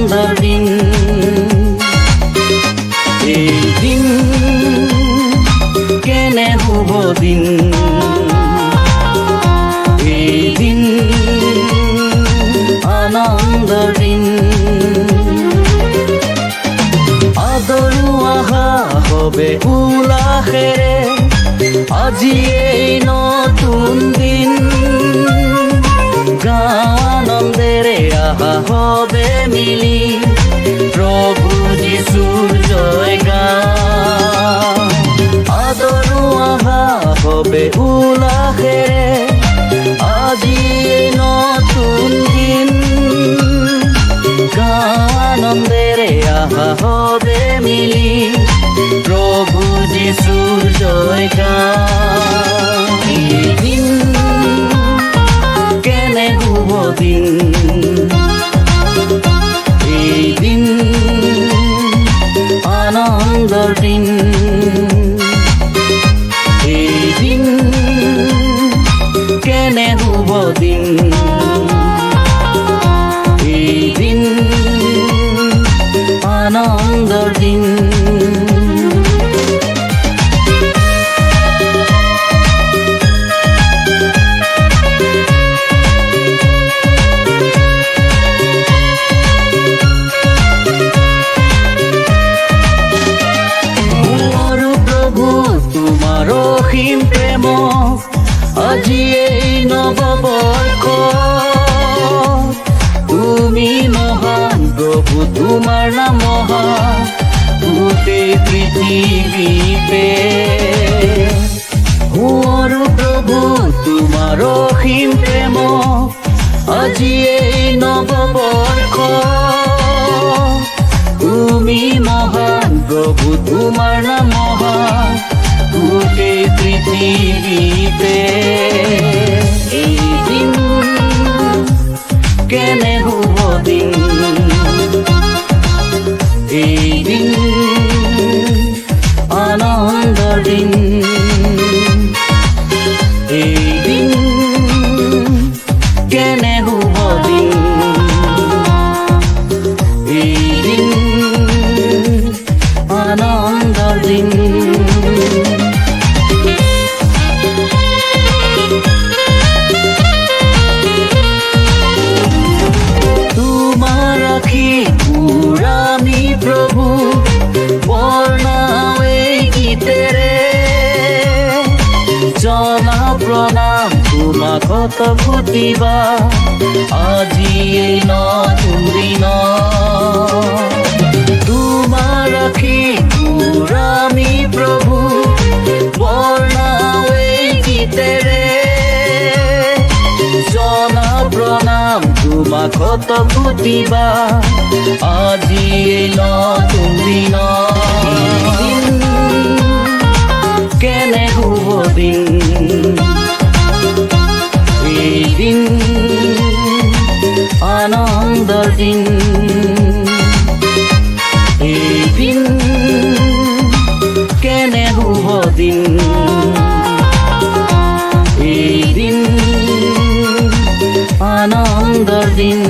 আনন্দৰ দিন এই দিন কেনে শুভ দিন এই দিন আনন্দৰ দিন আদৰো আহা হবে উলাহেৰে আজি এই নতুন দিন গাঁও আনন্দেৰে আহা হবে মিলি প্ৰভু যিশুৰ জয় গান আদৰো আহা হবে উলাহেৰে আজি এই নতুন দিন গাঁও আনন্দেৰে আহা হবে মিলি প্ৰভু যিশুৰ জয় গান এই দিন কেনে শুভ দিন এই দিন আনন্দৰ দিন এই দিন কেনে শুভ দিন এই দিন আনন্দৰ দিন অসীম প্ৰেম আজি এই নৱবৰ্ষ তুমি মহান প্ৰভু তোমাৰ নাম মহান গোটেই পৃথিৱীতে আৰু প্ৰভু তোমাৰ অসীম প্ৰেম আজি এই নৱবৰ্ষ তুমি মহান প্ৰভু তোমাৰ নাম মহান গোটেই পৃথিৱীতে এই দিন কেনে শুভ দিন এই দিন আনন্দৰ দিন এই দিন কেনে শুভ দিন এই দিন আনন্দৰ দিন প্ৰভু বৰ্ণাও এই গীতেৰে জনা প্ৰণাম তোমাক কত ফুটিবা আজি এই নতুন দিন তোমাৰ ৰাখি আমি প্ৰভু বৰ্ণাও এই গীতেৰে জনা প্ৰণাম তোমাক কত ফুটিবা আজি এই নতুন দিন কেনে শুভ দিন এই দিন আনন্দৰ দিন এই দিন কেনে শুভ দিন এই দিন আনন্দৰ দিন